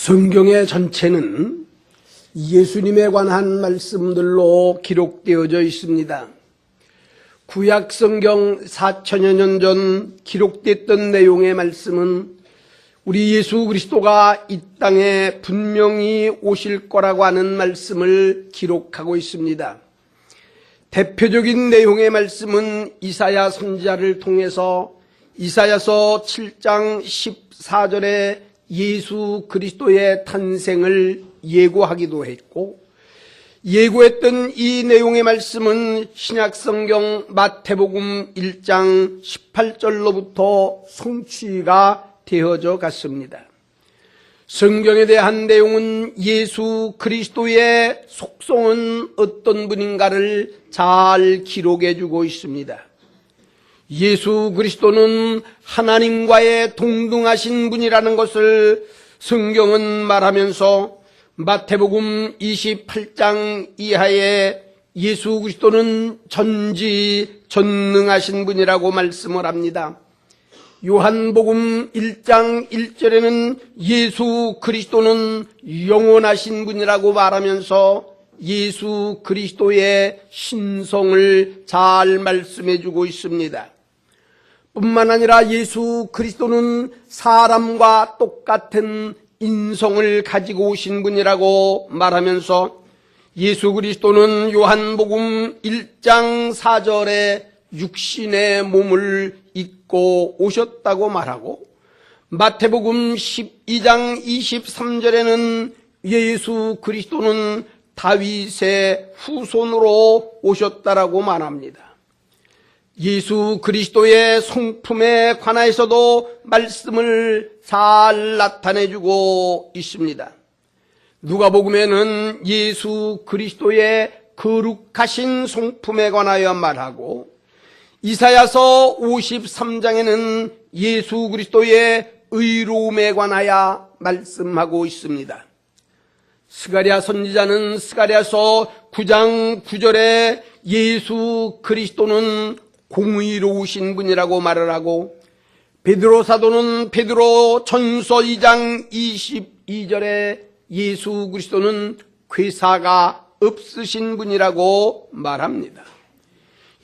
성경의 전체는 예수님에 관한 말씀들로 기록되어져 있습니다. 구약 성경 4천여 년 전 기록됐던 내용의 말씀은 우리 예수 그리스도가 이 땅에 분명히 오실 거라고 하는 말씀을 기록하고 있습니다. 대표적인 내용의 말씀은 이사야 선지자를 통해서 이사야서 7장 14절에 예수 그리스도의 탄생을 예고하기도 했고, 예고했던 이 내용의 말씀은 신약성경 마태복음 1장 18절로부터 성취가 되어져 갔습니다. 성경에 대한 내용은 예수 그리스도의 속성은 어떤 분인가를 잘 기록해 주고 있습니다. 예수 그리스도는 하나님과의 동등하신 분이라는 것을 성경은 말하면서 마태복음 28장 이하에 예수 그리스도는 전지전능하신 분이라고 말씀을 합니다. 요한복음 1장 1절에는 예수 그리스도는 영원하신 분이라고 말하면서 예수 그리스도의 신성을 잘 말씀해 주고 있습니다. 뿐만 아니라 예수 그리스도는 사람과 똑같은 인성을 가지고 오신 분이라고 말하면서 예수 그리스도는 요한복음 1장 4절에 육신의 몸을 입고 오셨다고 말하고, 마태복음 12장 23절에는 예수 그리스도는 다윗의 후손으로 오셨다라고 말합니다. 예수 그리스도의 성품에 관하여서도 말씀을 잘 나타내주고 있습니다. 누가복음에는 예수 그리스도의 거룩하신 성품에 관하여 말하고, 이사야서 53장에는 예수 그리스도의 의로움에 관하여 말씀하고 있습니다. 스가랴 선지자는 스가랴서 9장 9절에 예수 그리스도는 공의로우신 분이라고 말을 하고, 베드로 사도는 베드로 전서 2장 22절에 예수 그리스도는 괴사가 없으신 분이라고 말합니다.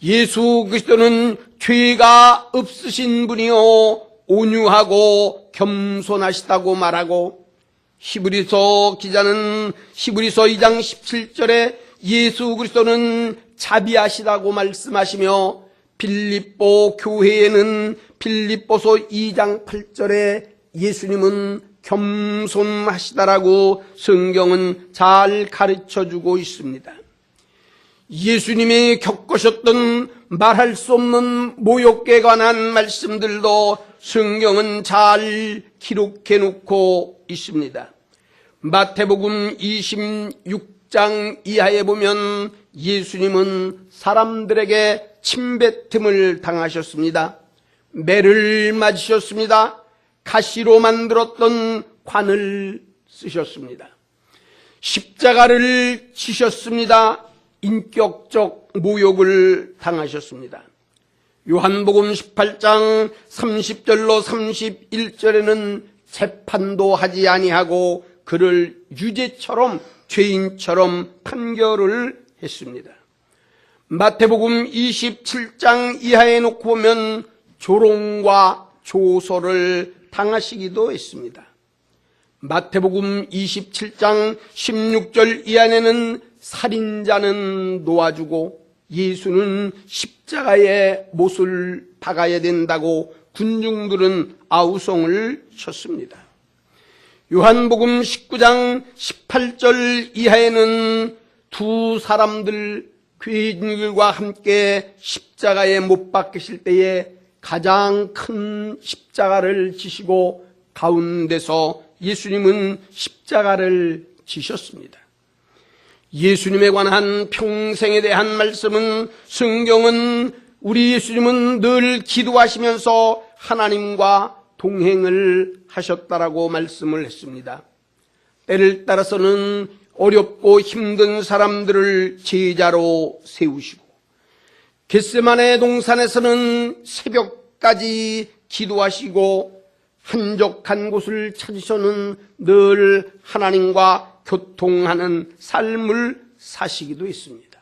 예수 그리스도는 죄가 없으신 분이요 온유하고 겸손하시다고 말하고, 히브리서 기자는 히브리서 2장 17절에 예수 그리스도는 자비하시다고 말씀하시며, 빌립보 교회에는 빌립보서 2장 8절에 예수님은 겸손하시다라고 성경은 잘 가르쳐주고 있습니다. 예수님이 겪으셨던 말할 수 없는 모욕에 관한 말씀들도 성경은 잘 기록해 놓고 있습니다. 마태복음 26장 이하에 보면 예수님은 사람들에게 침뱉음을 당하셨습니다. 매를 맞으셨습니다. 가시로 만들었던 관을 쓰셨습니다. 십자가를 지셨습니다. 인격적 모욕을 당하셨습니다. 요한복음 18장 30절로 31절에는 재판도 하지 아니하고 그를 유죄처럼 죄인처럼 판결을 했습니다. 마태복음 27장 이하에 놓고 보면 조롱과 조소를 당하시기도 했습니다. 마태복음 27장 16절 이하에는 살인자는 놓아주고 예수는 십자가에 못을 박아야 된다고 군중들은 아우성을 쳤습니다. 요한복음 19장 18절 이하에는 두 사람들 죄인들과 함께 십자가에 못 박히실 때에 가장 큰 십자가를 지시고 가운데서 예수님은 십자가를 지셨습니다. 예수님에 관한 평생에 대한 말씀은 성경은 우리 예수님은 늘 기도하시면서 하나님과 동행을 하셨다라고 말씀을 했습니다. 때를 따라서는 어렵고 힘든 사람들을 제자로 세우시고, 겟세마네 동산에서는 새벽까지 기도하시고 한적한 곳을 찾으셔는 늘 하나님과 교통하는 삶을 사시기도 했습니다.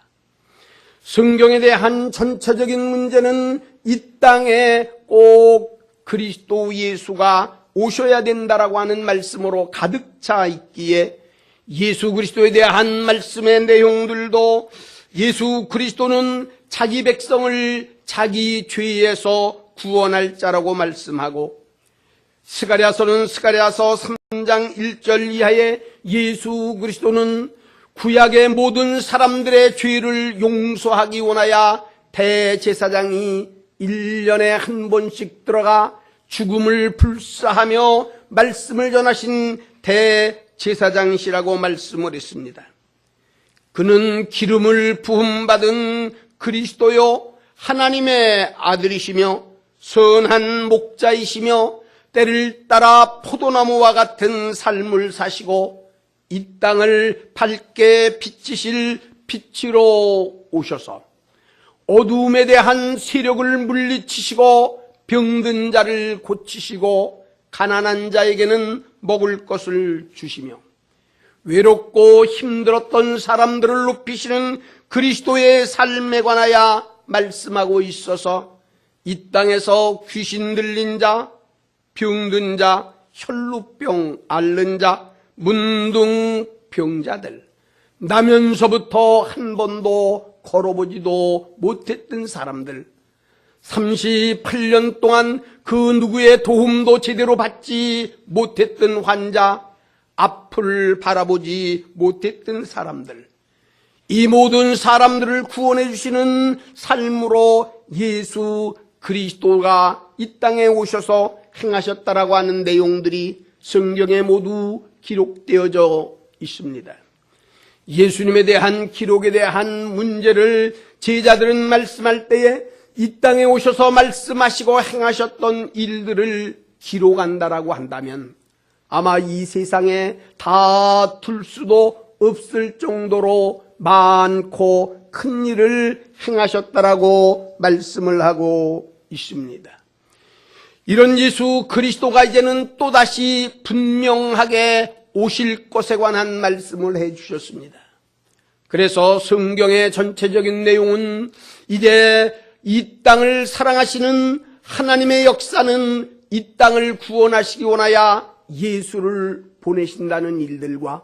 성경에 대한 전체적인 문제는 이 땅에 꼭 그리스도 예수가 오셔야 된다라고 하는 말씀으로 가득 차 있기에 예수 그리스도에 대한 말씀의 내용들도 예수 그리스도는 자기 백성을 자기 죄에서 구원할 자라고 말씀하고, 스가랴서는 스가랴서 3장 1절 이하에 예수 그리스도는 구약의 모든 사람들의 죄를 용서하기 원하여 대제사장이 1년에 한 번씩 들어가 죽음을 불사하며 말씀을 전하신 대제사장이시라고 말씀을 했습니다. 그는 기름을 부음받은 그리스도요 하나님의 아들이시며 선한 목자이시며 때를 따라 포도나무와 같은 삶을 사시고 이 땅을 밝게 비치실 빛으로 오셔서 어두움에 대한 세력을 물리치시고 병든 자를 고치시고 가난한 자에게는 먹을 것을 주시며 외롭고 힘들었던 사람들을 높이시는 그리스도의 삶에 관하여 말씀하고 있어서 이 땅에서 귀신 들린 자, 병든 자, 혈루병 앓는 자, 문둥병자들, 나면서부터 한 번도 걸어보지도 못했던 사람들, 38년 동안 그 누구의 도움도 제대로 받지 못했던 환자, 앞을 바라보지 못했던 사람들, 이 모든 사람들을 구원해 주시는 삶으로 예수 그리스도가 이 땅에 오셔서 행하셨다라고 하는 내용들이 성경에 모두 기록되어져 있습니다. 예수님에 대한 기록에 대한 문제를 제자들은 말씀할 때에 이 땅에 오셔서 말씀하시고 행하셨던 일들을 기록한다라고 한다면 아마 이 세상에 다 둘 수도 없을 정도로 많고 큰 일을 행하셨다라고 말씀을 하고 있습니다. 이런 예수 그리스도가 이제는 또다시 분명하게 오실 것에 관한 말씀을 해 주셨습니다. 그래서 성경의 전체적인 내용은 이제 이 땅을 사랑하시는 하나님의 역사는 이 땅을 구원하시기 원하여 예수를 보내신다는 일들과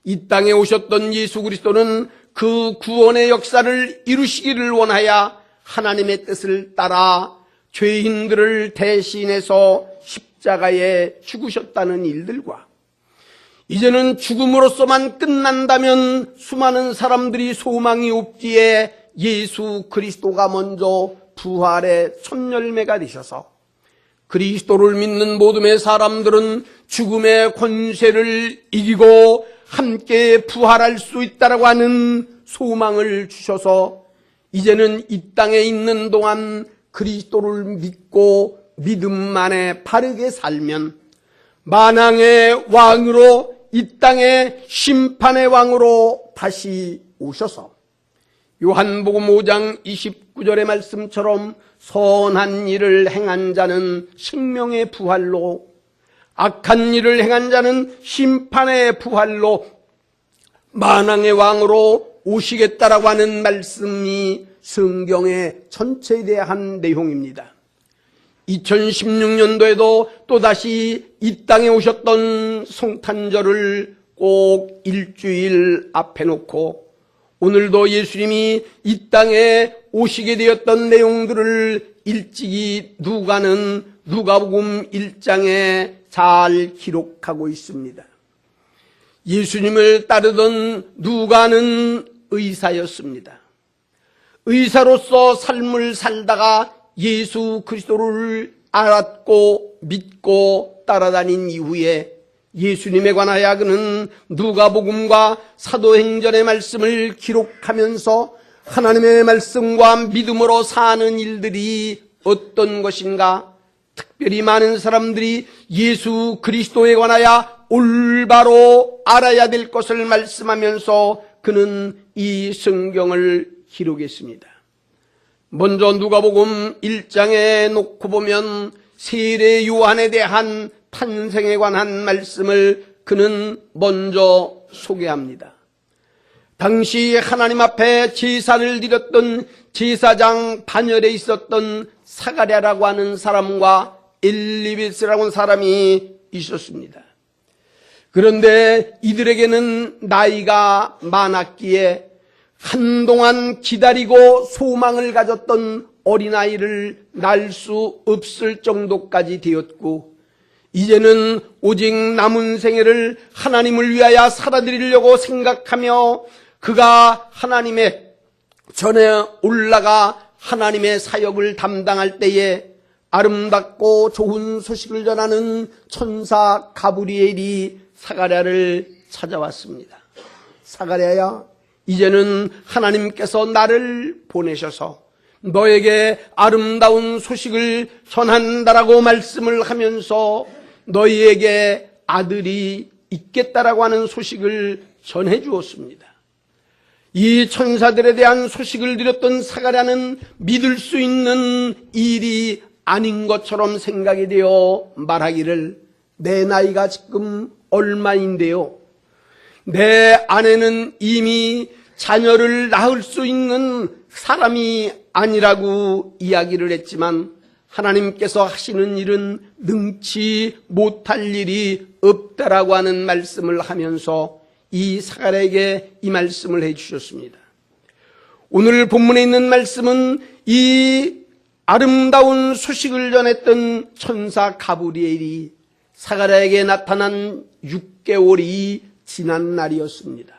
이 땅에 오셨던 예수 그리스도는 그 구원의 역사를 이루시기를 원하여 하나님의 뜻을 따라 죄인들을 대신해서 십자가에 죽으셨다는 일들과 이제는 죽음으로서만 끝난다면 수많은 사람들이 소망이 없기에 예수 그리스도가 먼저 부활의 첫 열매가 되셔서 그리스도를 믿는 모든 사람들은 죽음의 권세를 이기고 함께 부활할 수 있다라고 하는 소망을 주셔서 이제는 이 땅에 있는 동안 그리스도를 믿고 믿음 안에 바르게 살면 만왕의 왕으로 이 땅에 심판의 왕으로 다시 오셔서 요한복음 5장 29절의 말씀처럼 선한 일을 행한 자는 생명의 부활로 악한 일을 행한 자는 심판의 부활로 만왕의 왕으로 오시겠다라고 하는 말씀이 성경의 전체에 대한 내용입니다. 2016년도에도 또다시 이 땅에 오셨던 성탄절을 꼭 일주일 앞에 놓고 오늘도 예수님이 이 땅에 오시게 되었던 내용들을 일찍이 누가복음 1장에 잘 기록하고 있습니다. 예수님을 따르던 누가는 의사였습니다. 의사로서 삶을 살다가 예수 그리스도를 알았고 믿고 따라다닌 이후에 예수님에 관하여 그는 누가복음과 사도행전의 말씀을 기록하면서 하나님의 말씀과 믿음으로 사는 일들이 어떤 것인가, 특별히 많은 사람들이 예수 그리스도에 관하여 올바로 알아야 될 것을 말씀하면서 그는 이 성경을 기록했습니다. 먼저 누가복음 1장에 놓고 보면 세례 요한에 대한 탄생에 관한 말씀을 그는 먼저 소개합니다. 당시 하나님 앞에 제사를 드렸던 제사장 반열에 있었던 사가랴라고 하는 사람과 엘리베스라고 하는 사람이 있었습니다. 그런데 이들에게는 나이가 많았기에 한동안 기다리고 소망을 가졌던 어린아이를 낳을 수 없을 정도까지 되었고, 이제는 오직 남은 생애를 하나님을 위하여 살아드리려고 생각하며 그가 하나님의 전에 올라가 하나님의 사역을 담당할 때에 아름답고 좋은 소식을 전하는 천사 가브리엘이 사가랴를 찾아왔습니다. 사가랴야, 이제는 하나님께서 나를 보내셔서 너에게 아름다운 소식을 전한다라고 말씀을 하면서 너희에게 아들이 있겠다라고 하는 소식을 전해 주었습니다. 이 천사들에 대한 소식을 드렸던 사가랴는 믿을 수 있는 일이 아닌 것처럼 생각이 되어 말하기를, 내 나이가 지금 얼마인데요? 내 아내는 이미 자녀를 낳을 수 있는 사람이 아니라고 이야기를 했지만 하나님께서 하시는 일은 능치 못할 일이 없다라고 하는 말씀을 하면서 이 사가랴에게 이 말씀을 해주셨습니다. 오늘 본문에 있는 말씀은 이 아름다운 소식을 전했던 천사 가브리엘이 사가랴에게 나타난 6개월이 지난 날이었습니다.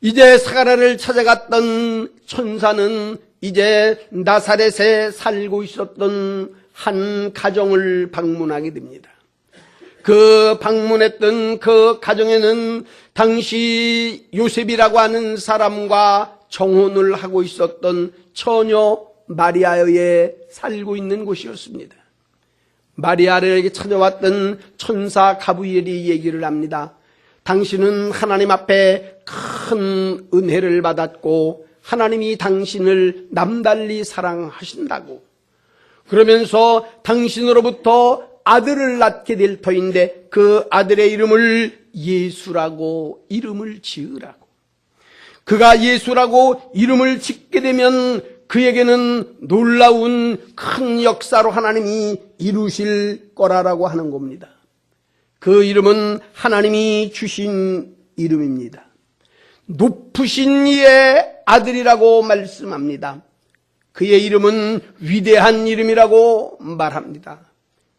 이제 사가랴를 찾아갔던 천사는 이제 나사렛에 살고 있었던 한 가정을 방문하게 됩니다. 그 방문했던 그 가정에는 당시 요셉이라고 하는 사람과 정혼을 하고 있었던 처녀 마리아에 살고 있는 곳이었습니다. 마리아에게 찾아왔던 천사 가브리엘이 얘기를 합니다. 당신은 하나님 앞에 큰 은혜를 받았고 하나님이 당신을 남달리 사랑하신다고, 그러면서 당신으로부터 아들을 낳게 될 터인데 그 아들의 이름을 예수라고 이름을 지으라고, 그가 예수라고 이름을 짓게 되면 그에게는 놀라운 큰 역사로 하나님이 이루실 거라고 하는 겁니다. 그 이름은 하나님이 주신 이름입니다. 높으신 이의 아들이라고 말씀합니다. 그의 이름은 위대한 이름이라고 말합니다.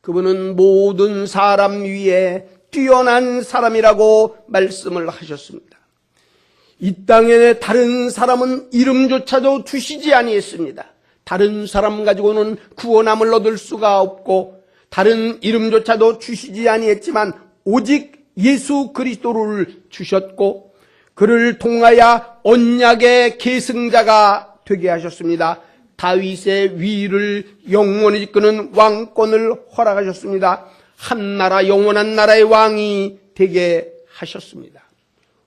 그분은 모든 사람 위에 뛰어난 사람이라고 말씀을 하셨습니다. 이 땅에 다른 사람은 이름조차도 두시지 아니했습니다. 다른 사람 가지고는 구원함을 얻을 수가 없고 다른 이름조차도 주시지 아니했지만 오직 예수 그리스도를 주셨고 그를 통하여 언약의 계승자가 되게 하셨습니다. 다윗의 위를 영원히 이끄는 왕권을 허락하셨습니다. 한 나라 영원한 나라의 왕이 되게 하셨습니다.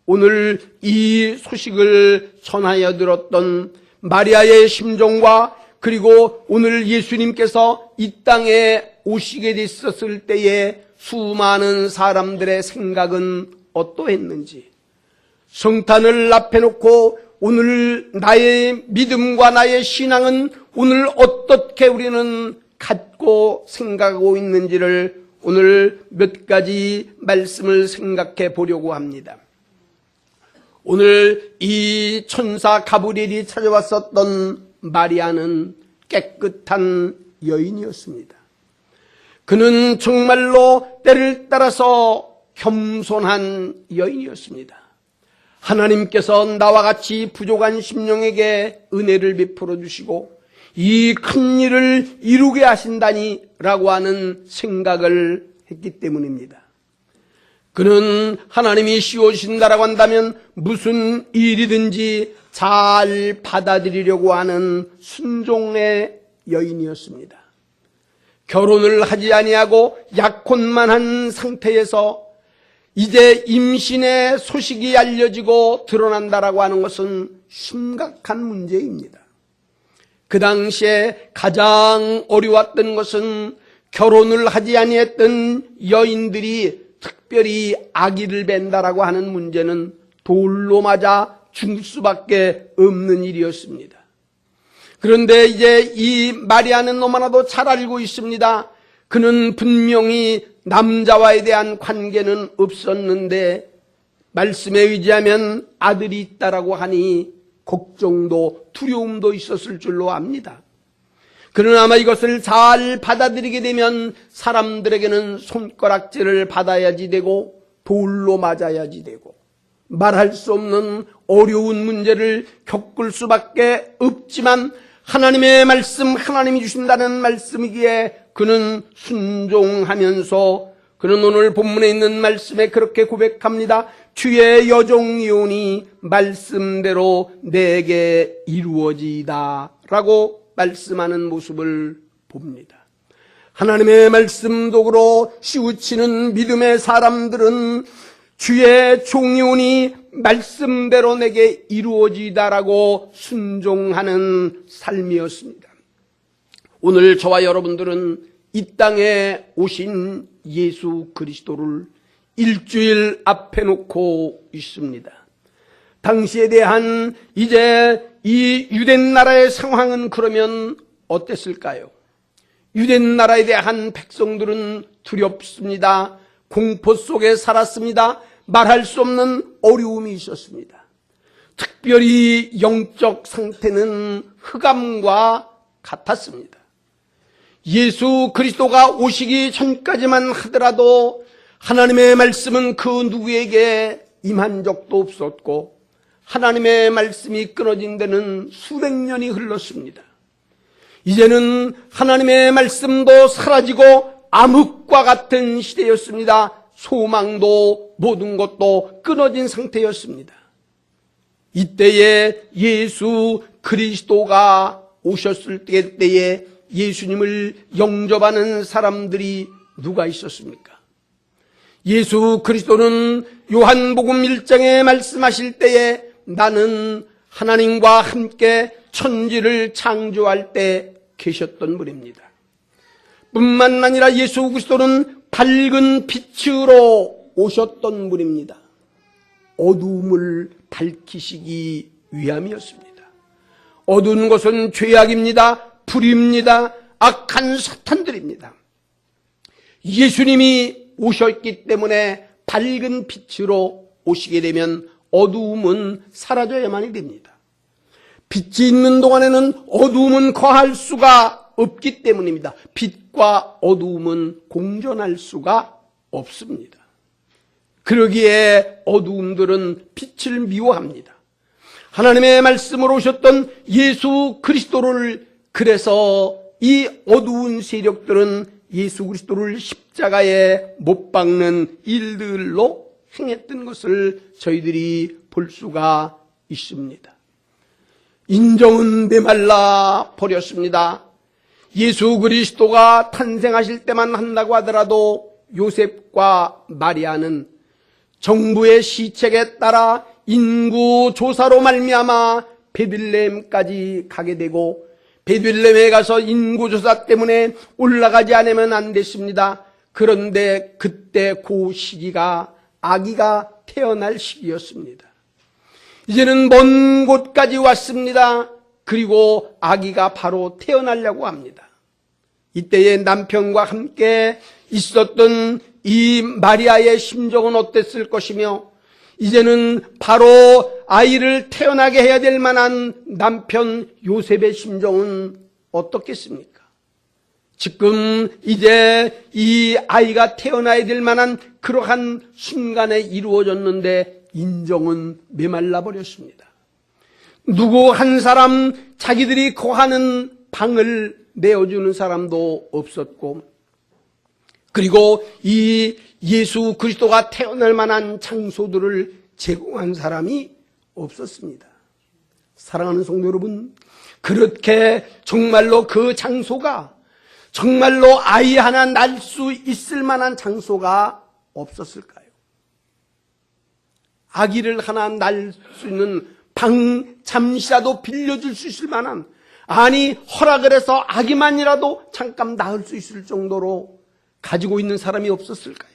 오늘 이 소식을 전하여 들었던 마리아의 심정과 그리고 오늘 예수님께서 이 땅에 오시게 됐었을 때에 수많은 사람들의 생각은 어떠했는지, 성탄을 앞에 놓고 오늘 나의 믿음과 나의 신앙은 오늘 어떻게 우리는 갖고 생각하고 있는지를 오늘 몇 가지 말씀을 생각해 보려고 합니다. 오늘 이 천사 가브리엘이 찾아왔었던 마리아는 깨끗한 여인이었습니다. 그는 정말로 때를 따라서 겸손한 여인이었습니다. 하나님께서 나와 같이 부족한 심령에게 은혜를 베풀어 주시고 이 큰 일을 이루게 하신다니 라고 하는 생각을 했기 때문입니다. 그는 하나님이 씌워주신다라고 한다면 무슨 일이든지 잘 받아들이려고 하는 순종의 여인이었습니다. 결혼을 하지 아니하고 약혼만 한 상태에서 이제 임신의 소식이 알려지고 드러난다라고 하는 것은 심각한 문제입니다. 그 당시에 가장 어려웠던 것은 결혼을 하지 아니했던 여인들이 특별히 아기를 벤다라고 하는 문제는 돌로 맞아 죽을 수밖에 없는 일이었습니다. 그런데 이제 이 마리아는 너무나도 잘 알고 있습니다. 그는 분명히 남자와에 대한 관계는 없었는데 말씀에 의지하면 아들이 있다라고 하니 걱정도 두려움도 있었을 줄로 압니다. 그러나 아마 이것을 잘 받아들이게 되면 사람들에게는 손가락질을 받아야지 되고 돌로 맞아야지 되고 말할 수 없는 어려운 문제를 겪을 수밖에 없지만 하나님의 말씀, 하나님이 주신다는 말씀이기에 그는 순종하면서 그는 오늘 본문에 있는 말씀에 그렇게 고백합니다. 주의 여종이오니 말씀대로 내게 이루어지이다 라고 말씀하는 모습을 봅니다. 하나님의 말씀독으로 시우치는 믿음의 사람들은 주의 종이오니 말씀대로 내게 이루어지다라고 순종하는 삶이었습니다. 오늘 저와 여러분들은 이 땅에 오신 예수 그리스도를 일주일 앞에 놓고 있습니다. 당시에 대한 이제 이 유대 나라의 상황은 그러면 어땠을까요? 유대 나라에 대한 백성들은 두렵습니다. 공포 속에 살았습니다. 말할 수 없는 어려움이 있었습니다. 특별히 영적 상태는 흑암과 같았습니다. 예수 그리스도가 오시기 전까지만 하더라도 하나님의 말씀은 그 누구에게 임한 적도 없었고 하나님의 말씀이 끊어진 데는 수백 년이 흘렀습니다. 이제는 하나님의 말씀도 사라지고 암흑과 같은 시대였습니다. 소망도 모든 것도 끊어진 상태였습니다. 이때에 예수 그리스도가 오셨을 때에 예수님을 영접하는 사람들이 누가 있었습니까? 예수 그리스도는 요한복음 1장에 말씀하실 때에 나는 하나님과 함께 천지를 창조할 때 계셨던 분입니다. 뿐만 아니라 예수 그리스도는 밝은 빛으로 오셨던 분입니다. 어두움을 밝히시기 위함이었습니다. 어두운 것은 죄악입니다. 불의입니다. 악한 사탄들입니다. 예수님이 오셨기 때문에 밝은 빛으로 오시게 되면 어두움은 사라져야만이 됩니다. 빛이 있는 동안에는 어두움은 거할 수가 없기 때문입니다. 빛과 어두움은 공존할 수가 없습니다. 그러기에 어두움들은 빛을 미워합니다. 하나님의 말씀으로 오셨던 예수 그리스도를 그래서 이 어두운 세력들은 예수 그리스도를 십자가에 못 박는 일들로 행했던 것을 저희들이 볼 수가 있습니다. 인정은 메말라 버렸습니다. 예수 그리스도가 탄생하실 때만 한다고 하더라도 요셉과 마리아는 정부의 시책에 따라 인구 조사로 말미암아 베들레헴까지 가게 되고 베들레헴에 가서 인구조사 때문에 올라가지 않으면 안 됐습니다. 그런데 그때 그 시기가 아기가 태어날 시기였습니다. 이제는 먼 곳까지 왔습니다. 그리고 아기가 바로 태어나려고 합니다. 이때에 남편과 함께 있었던 이 마리아의 심정은 어땠을 것이며 이제는 바로 아이를 태어나게 해야 될 만한 남편 요셉의 심정은 어떻겠습니까? 지금 이제 이 아이가 태어나야 될 만한 그러한 순간에 이루어졌는데 인정은 메말라 버렸습니다. 누구 한 사람 자기들이 거하는 방을 내어주는 사람도 없었고 그리고 이 예수 그리스도가 태어날 만한 장소들을 제공한 사람이 없었습니다. 사랑하는 성도 여러분, 그렇게 정말로 그 장소가 정말로 아이 하나 낳을 수 있을 만한 장소가 없었을까요? 아기를 하나 낳을 수 있는 방 잠시라도 빌려줄 수 있을 만한 아니 허락을 해서 아기만이라도 잠깐 낳을 수 있을 정도로 가지고 있는 사람이 없었을까요?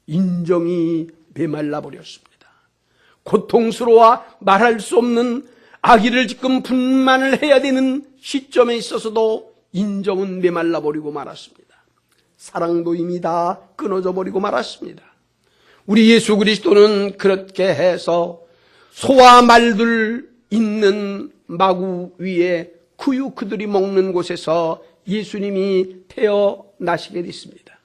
인정이 메말라 버렸습니다. 고통스러워 말할 수 없는 아기를 지금 분만을 해야 되는 시점에 있어서도 인정은 메말라 버리고 말았습니다. 사랑도 이미 다 끊어져 버리고 말았습니다. 우리 예수 그리스도는 그렇게 해서 소와 말들 있는 마구 위에 구유 그들이 먹는 곳에서 예수님이 태어나시게 됐습니다.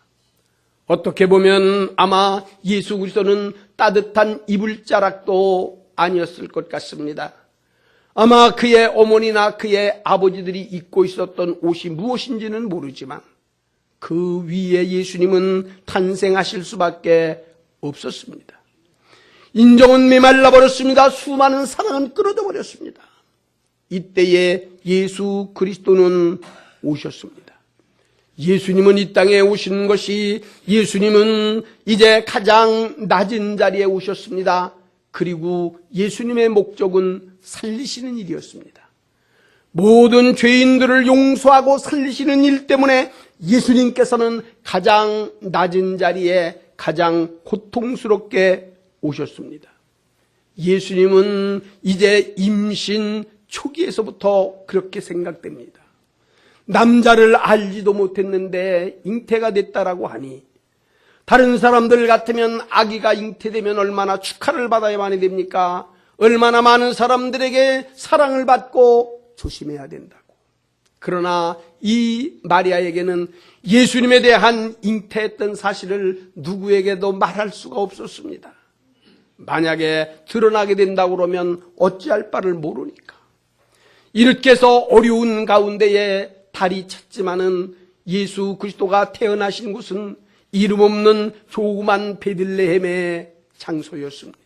어떻게 보면 아마 예수 그리스도는 따뜻한 이불자락도 아니었을 것 같습니다. 아마 그의 어머니나 그의 아버지들이 입고 있었던 옷이 무엇인지는 모르지만 그 위에 예수님은 탄생하실 수밖에 없었습니다. 인정은 메말라 버렸습니다. 수많은 사랑은 끊어져 버렸습니다. 이때에 예수 그리스도는 오셨습니다. 예수님은 이 땅에 오신 것이 예수님은 이제 가장 낮은 자리에 오셨습니다. 그리고 예수님의 목적은 살리시는 일이었습니다. 모든 죄인들을 용서하고 살리시는 일 때문에 예수님께서는 가장 낮은 자리에 가장 고통스럽게 오셨습니다. 예수님은 이제 임신 초기에서부터 그렇게 생각됩니다. 남자를 알지도 못했는데 잉태가 됐다라고 하니 다른 사람들 같으면 아기가 잉태되면 얼마나 축하를 받아야만 됩니까? 얼마나 많은 사람들에게 사랑을 받고 조심해야 된다고. 그러나 이 마리아에게는 예수님에 대한 잉태했던 사실을 누구에게도 말할 수가 없었습니다. 만약에 드러나게 된다고 그러면 어찌할 바를 모르니까. 이렇게 해서 어려운 가운데에 달이 찼지만은 예수 그리스도가 태어나신 곳은 이름 없는 조그만 베들레헴의 장소였습니다.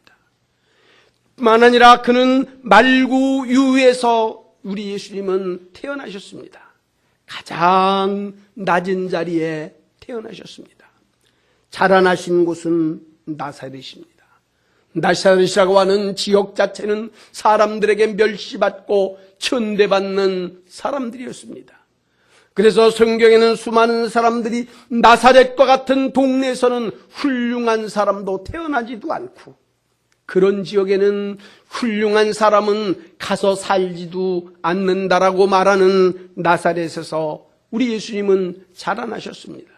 뿐만 아니라 그는 말구유에서 우리 예수님은 태어나셨습니다. 가장 낮은 자리에 태어나셨습니다. 자라나신 곳은 나사렛입니다. 나사렛이라고 하는 지역 자체는 사람들에게 멸시받고 천대받는 사람들이었습니다. 그래서 성경에는 수많은 사람들이 나사렛과 같은 동네에서는 훌륭한 사람도 태어나지도 않고 그런 지역에는 훌륭한 사람은 가서 살지도 않는다라고 말하는 나사렛에서 우리 예수님은 자라나셨습니다.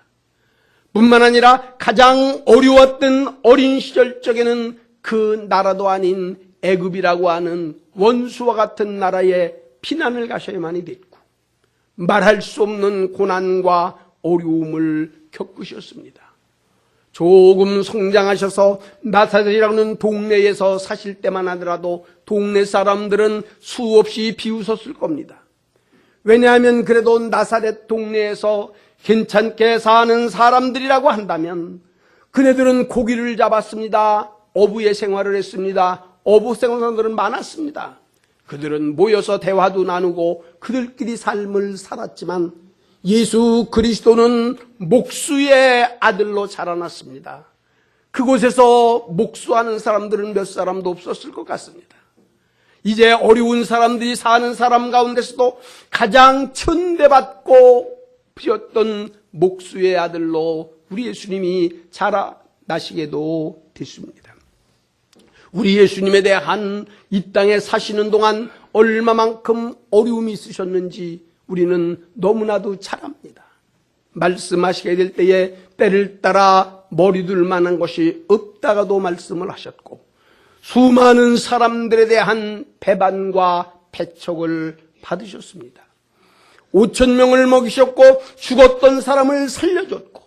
뿐만 아니라 가장 어려웠던 어린 시절 적에는 그 나라도 아닌 애굽이라고 하는 원수와 같은 나라에 피난을 가셔야만이 됐고 말할 수 없는 고난과 어려움을 겪으셨습니다. 조금 성장하셔서 나사렛이라는 동네에서 사실 때만 하더라도 동네 사람들은 수없이 비웃었을 겁니다. 왜냐하면 그래도 나사렛 동네에서 괜찮게 사는 사람들이라고 한다면 그네들은 고기를 잡았습니다. 어부의 생활을 했습니다. 어부 생활들은 많았습니다. 그들은 모여서 대화도 나누고 그들끼리 삶을 살았지만 예수 그리스도는 목수의 아들로 자라났습니다. 그곳에서 목수하는 사람들은 몇 사람도 없었을 것 같습니다. 이제 어려운 사람들이 사는 사람 가운데서도 가장 천대받고 피었던 목수의 아들로 우리 예수님이 자라나시게도 됐습니다. 우리 예수님에 대한 이 땅에 사시는 동안 얼마만큼 어려움이 있으셨는지 우리는 너무나도 잘 압니다. 말씀하시게 될 때에 때를 따라 머리둘 만한 것이 없다가도 말씀을 하셨고 수많은 사람들에 대한 배반과 배척을 받으셨습니다. 5,000명을 먹이셨고 죽었던 사람을 살려줬고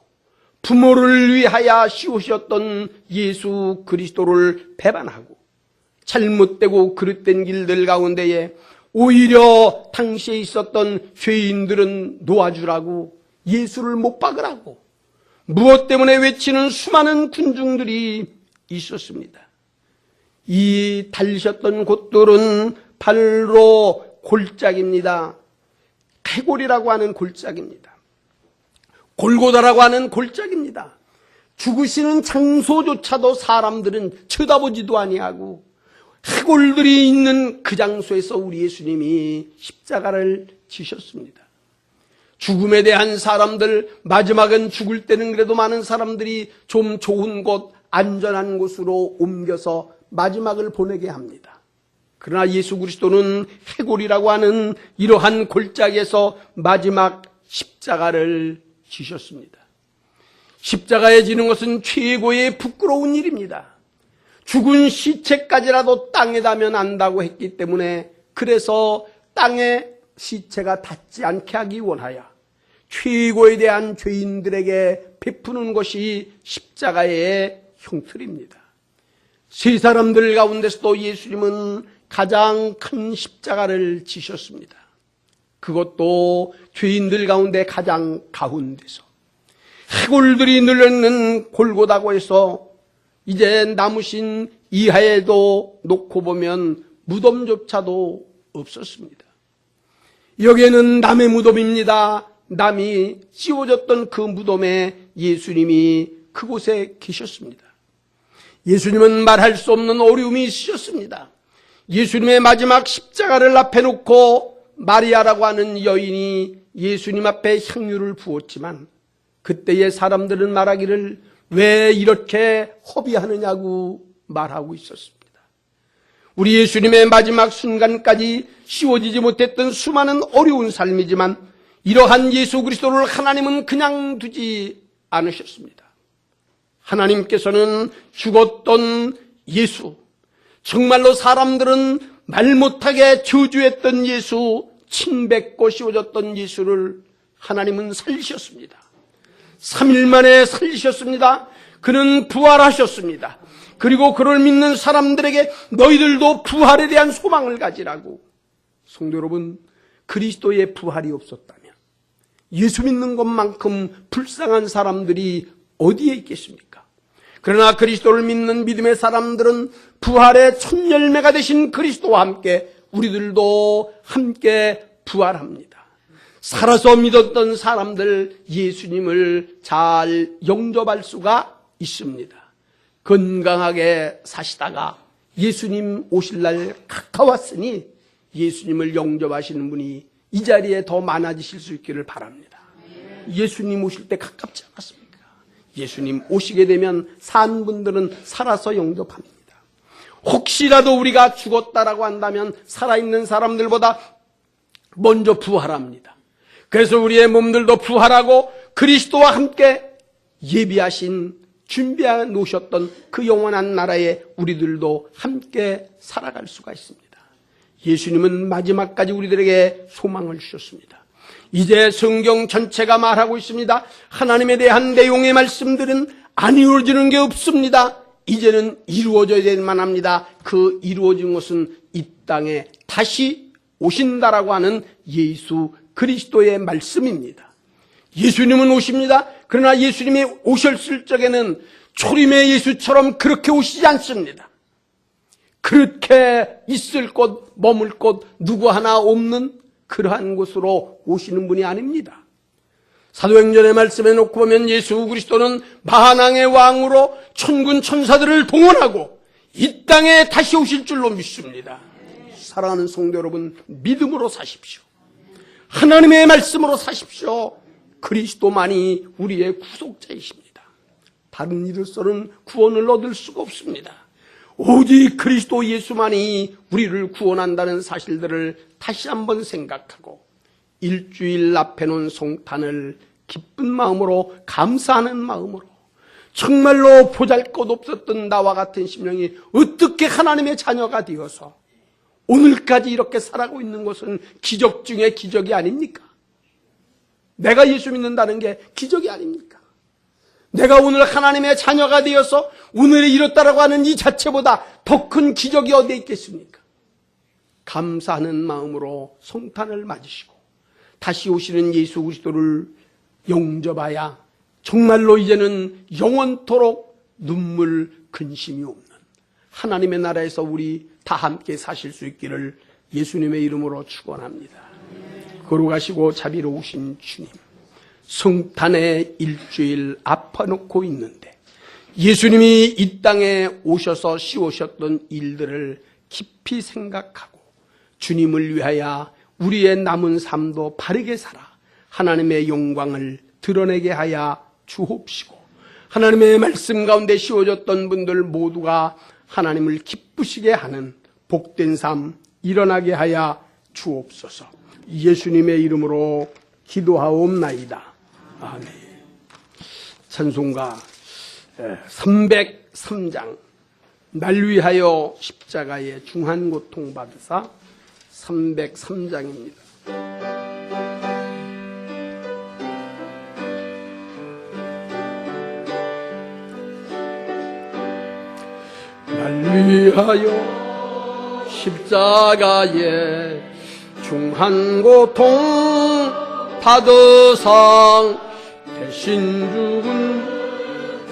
부모를 위하여 씌우셨던 예수 그리스도를 배반하고 잘못되고 그릇된 길들 가운데에 오히려 당시에 있었던 죄인들은 놓아주라고 예수를 못 박으라고 무엇 때문에 외치는 수많은 군중들이 있었습니다. 이 달리셨던 곳들은 바로 골짜기입니다. 해골이라고 하는 골짜기입니다. 골고다라고 하는 골짜기입니다. 죽으시는 장소조차도 사람들은 쳐다보지도 아니하고 해골들이 있는 그 장소에서 우리 예수님이 십자가를 지셨습니다. 죽음에 대한 사람들, 마지막은 죽을 때는 그래도 많은 사람들이 좀 좋은 곳, 안전한 곳으로 옮겨서 마지막을 보내게 합니다. 그러나 예수 그리스도는 해골이라고 하는 이러한 골짜기에서 마지막 십자가를 지셨습니다. 십자가에 지는 것은 최고의 부끄러운 일입니다. 죽은 시체까지라도 땅에 닿으면 안다고 했기 때문에, 그래서 땅에 시체가 닿지 않게 하기 원하여 최고에 대한 죄인들에게 베푸는 것이 십자가의 형틀입니다. 세 사람들 가운데서도 예수님은 가장 큰 십자가를 지셨습니다. 그것도 죄인들 가운데 가장 가운데서 해골들이 늘어있는 골고다고 해서 이제 남으신 이하에도 놓고 보면 무덤조차도 없었습니다. 여기에는 남의 무덤입니다. 남이 씌워졌던 그 무덤에 예수님이 그곳에 계셨습니다. 예수님은 말할 수 없는 어려움이 있으셨습니다. 예수님의 마지막 십자가를 앞에 놓고 마리아라고 하는 여인이 예수님 앞에 향유를 부었지만, 그때의 사람들은 말하기를 왜 이렇게 허비하느냐고 말하고 있었습니다. 우리 예수님의 마지막 순간까지 씌워지지 못했던 수많은 어려운 삶이지만, 이러한 예수 그리스도를 하나님은 그냥 두지 않으셨습니다. 하나님께서는 죽었던 예수, 정말로 사람들은 말 못하게 저주했던 예수, 침뱉고 씌워졌던 예수를 하나님은 살리셨습니다. 3일 만에 살리셨습니다. 그는 부활하셨습니다. 그리고 그를 믿는 사람들에게 너희들도 부활에 대한 소망을 가지라고. 성도 여러분, 그리스도의 부활이 없었다면 예수 믿는 것만큼 불쌍한 사람들이 어디에 있겠습니까? 그러나 그리스도를 믿는 믿음의 사람들은 부활의 첫 열매가 되신 그리스도와 함께 우리들도 함께 부활합니다. 살아서 믿었던 사람들 예수님을 잘 영접할 수가 있습니다. 건강하게 사시다가 예수님 오실 날 가까웠으니 예수님을 영접하시는 분이 이 자리에 더 많아지실 수 있기를 바랍니다. 예수님 오실 때 가깝지 않았습니까? 예수님 오시게 되면 산 분들은 살아서 영접합니다. 혹시라도 우리가 죽었다라고 한다면 살아있는 사람들보다 먼저 부활합니다. 그래서 우리의 몸들도 부활하고 그리스도와 함께 예비하신 준비해 놓으셨던 그 영원한 나라에 우리들도 함께 살아갈 수가 있습니다. 예수님은 마지막까지 우리들에게 소망을 주셨습니다. 이제 성경 전체가 말하고 있습니다. 하나님에 대한 내용의 말씀들은 안 이루어지는 게 없습니다. 이제는 이루어져야 될 만합니다. 그 이루어진 것은 이 땅에 다시 오신다라고 하는 예수 그리스도의 말씀입니다. 예수님은 오십니다. 그러나 예수님이 오셨을 적에는 초림의 예수처럼 그렇게 오시지 않습니다. 그렇게 있을 곳, 머물 곳 누구 하나 없는 그러한 곳으로 오시는 분이 아닙니다. 사도행전의 말씀에 놓고 보면 예수 그리스도는 만왕의 왕으로 천군 천사들을 동원하고 이 땅에 다시 오실 줄로 믿습니다. 사랑하는 성도 여러분, 믿음으로 사십시오. 하나님의 말씀으로 사십시오. 그리스도만이 우리의 구속자이십니다. 다른 이로서는 구원을 얻을 수가 없습니다. 오직 그리스도 예수만이 우리를 구원한다는 사실들을 다시 한번 생각하고 일주일 앞에 놓은 성탄을 기쁜 마음으로, 감사하는 마음으로, 정말로 보잘것없었던 나와 같은 심령이 어떻게 하나님의 자녀가 되어서 오늘까지 이렇게 살아가고 있는 것은 기적 중에 기적이 아닙니까? 내가 예수 믿는다는 게 기적이 아닙니까? 내가 오늘 하나님의 자녀가 되어서 오늘에 이렇다라고 하는 이 자체보다 더 큰 기적이 어디에 있겠습니까? 감사하는 마음으로 성탄을 맞으시고 다시 오시는 예수 그리스도를 영접하여 정말로 이제는 영원토록 눈물 근심이 없는 하나님의 나라에서 우리 다 함께 사실 수 있기를 예수님의 이름으로 축원합니다. 걸어가시고 자비로우신 주님, 성탄의 일주일 앞아놓고 있는데 예수님이 이 땅에 오셔서 씌우셨던 일들을 깊이 생각하고 주님을 위하여 우리의 남은 삶도 바르게 살아 하나님의 영광을 드러내게 하여 주옵시고, 하나님의 말씀 가운데 씌워졌던 분들 모두가 하나님을 기쁘시게 하는 복된 삶 일어나게 하여 주옵소서. 예수님의 이름으로 기도하옵나이다. 아멘. 찬송가 303장 날 위하여 십자가의 중한 고통 받으사 303장입니다. 날 위하여 십자가의 중한 고통 받으사 대신 죽은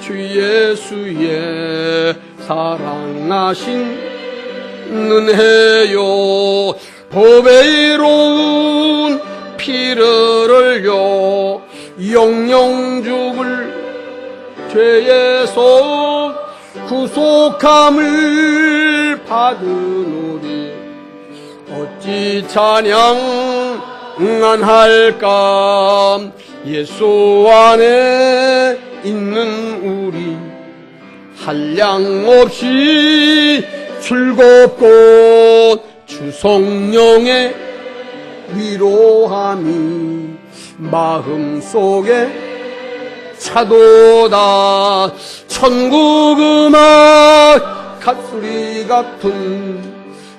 주 예수의 사랑하신 은혜요, 법에 이로운 피를 흘려 영영 죽을 죄에서 구속함을 받으노리 어찌 찬양 안 할까. 예수 안에 있는 우리 한량없이 즐겁고 주 성령의 위로함이 마음속에 차도다. 천국 음악 갓소리 같은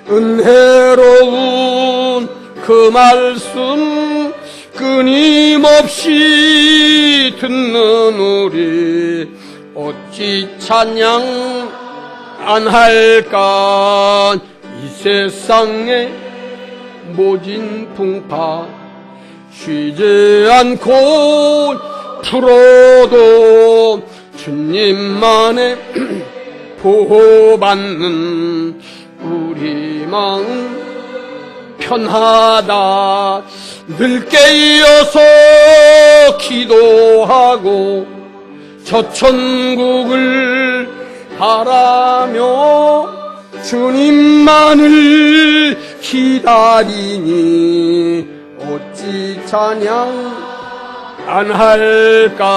은혜로운 그 말씀 끊임없이 듣는 우리 어찌 찬양 안 할까. 이 세상에 모진 풍파 쉬지 않고 풀어도 주님만의 보호받는 우리 마음 편하다. 늘 깨어서 기도하고 저 천국을 바라며 주님만을 기다리니 어찌 찬양 안 할까.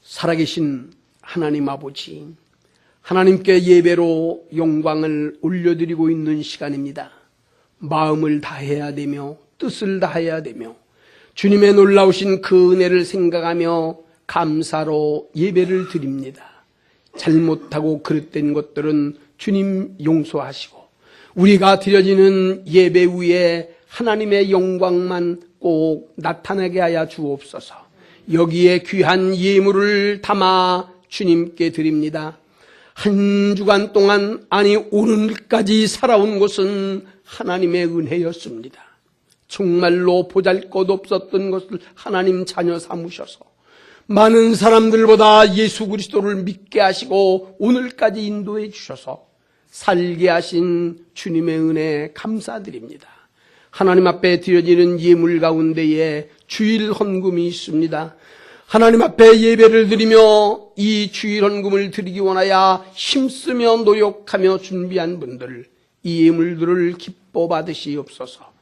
살아계신 하나님 아버지, 하나님께 예배로 영광을 올려드리고 있는 시간입니다. 마음을 다해야 되며 뜻을 다해야 되며 주님의 놀라우신 그 은혜를 생각하며 감사로 예배를 드립니다. 잘못하고 그릇된 것들은 주님 용서하시고 우리가 드려지는 예배 위에 하나님의 영광만 꼭 나타나게 하여 주옵소서. 여기에 귀한 예물을 담아 주님께 드립니다. 한 주간 동안, 아니 오늘까지 살아온 것은 하나님의 은혜였습니다. 정말로 보잘것없었던 것을 하나님 자녀 삼으셔서 많은 사람들보다 예수 그리스도를 믿게 하시고 오늘까지 인도해 주셔서 살게 하신 주님의 은혜 감사드립니다. 하나님 앞에 드려지는 예물 가운데에 주일 헌금이 있습니다. 하나님 앞에 예배를 드리며 이 주일 헌금을 드리기 원하여 힘쓰며 노력하며 준비한 분들, 이 예물들을 기뻐 받으시옵소서.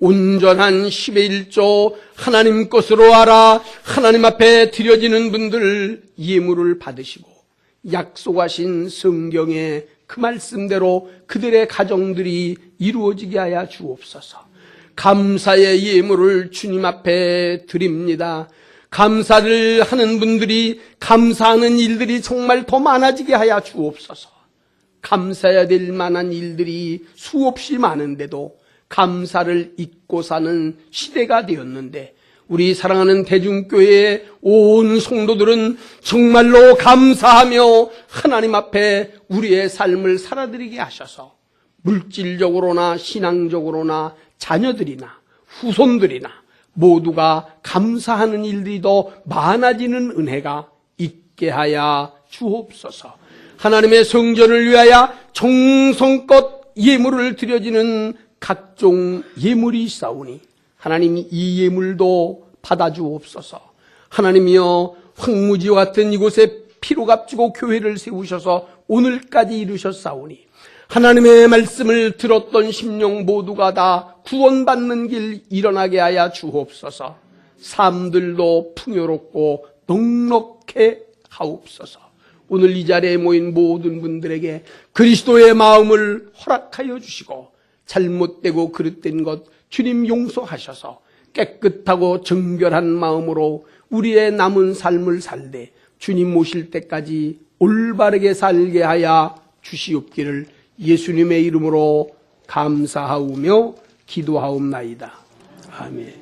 온전한 10의 1조 하나님 것으로 알아 하나님 앞에 드려지는 분들 예물을 받으시고 약속하신 성경의 그 말씀대로 그들의 가정들이 이루어지게 하여 주옵소서. 감사의 예물을 주님 앞에 드립니다. 감사를 하는 분들이 감사하는 일들이 정말 더 많아지게 하여 주옵소서. 감사해야 될 만한 일들이 수없이 많은데도 감사를 잊고 사는 시대가 되었는데 우리 사랑하는 대중교회의 온 성도들은 정말로 감사하며 하나님 앞에 우리의 삶을 살아드리게 하셔서 물질적으로나 신앙적으로나 자녀들이나 후손들이나 모두가 감사하는 일들이 더 많아지는 은혜가 있게 하여 주옵소서. 하나님의 성전을 위하여 정성껏 예물을 드려지는 각종 예물이 있사오니 하나님이 이 예물도 받아주옵소서. 하나님이여 황무지와 같은 이곳에 피로 값주고 교회를 세우셔서 오늘까지 이루셨사오니 하나님의 말씀을 들었던 심령 모두가 다 구원받는 길 일어나게 하여 주옵소서. 삶들도 풍요롭고 넉넉해 하옵소서. 오늘 이 자리에 모인 모든 분들에게 그리스도의 마음을 허락하여 주시고 잘못되고 그릇된 것 주님 용서하셔서 깨끗하고 정결한 마음으로 우리의 남은 삶을 살되 주님 오실 때까지 올바르게 살게 하여 주시옵기를 예수님의 이름으로 감사하오며 기도하옵나이다. 아멘.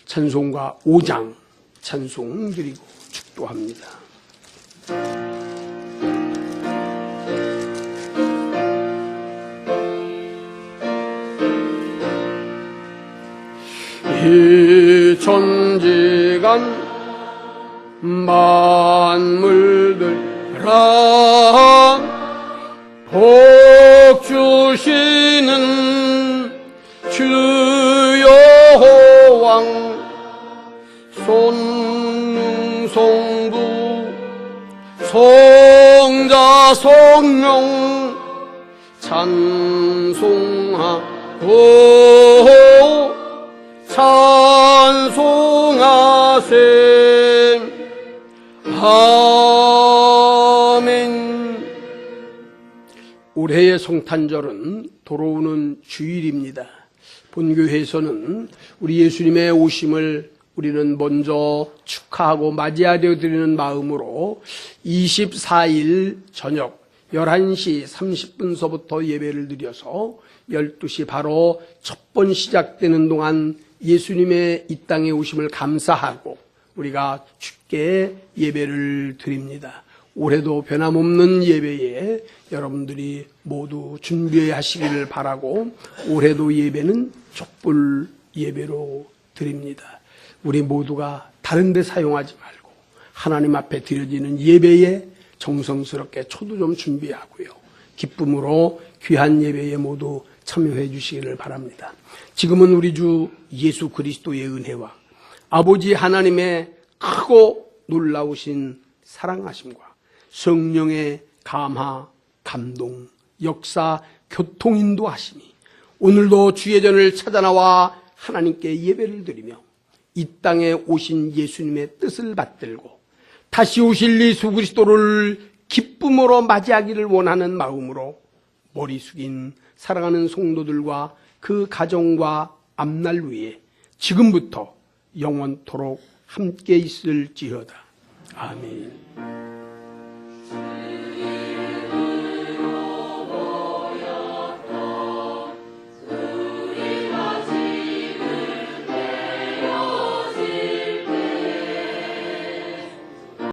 찬송가 5장 찬송 드리고 축도합니다. 이 천지간 만물들 복 주시는 주 여호왕 손능성부 성자 성령 찬송하고 찬송하세. 아멘. 올해의 성탄절은 돌아오는 주일입니다. 본교회에서는 우리 예수님의 오심을 우리는 먼저 축하하고 맞이하려 드리는 마음으로 24일 저녁 11시 30분서부터 예배를 드려서 12시 바로 첫 번 시작되는 동안 예수님의 이 땅에 오심을 감사하고 우리가 주께 예배를 드립니다. 올해도 변함없는 예배에 여러분들이 모두 준비하시기를 바라고 올해도 예배는 촛불 예배로 드립니다. 우리 모두가 다른 데 사용하지 말고 하나님 앞에 드려지는 예배에 정성스럽게 초도 좀 준비하고요. 기쁨으로 귀한 예배에 모두 참여해 주시기를 바랍니다. 지금은 우리 주 예수 그리스도의 은혜와 아버지 하나님의 크고 놀라우신 사랑하심과 성령의 감화, 감동, 역사, 교통인도하심이 오늘도 주의 전을 찾아나와 하나님께 예배를 드리며 이 땅에 오신 예수님의 뜻을 받들고 다시 오실 예수 그리스도를 기쁨으로 맞이하기를 원하는 마음으로 머리 숙인 사랑하는 성도들과 그 가정과 앞날 위에 지금부터 영원토록 함께 있을지어다. 아멘.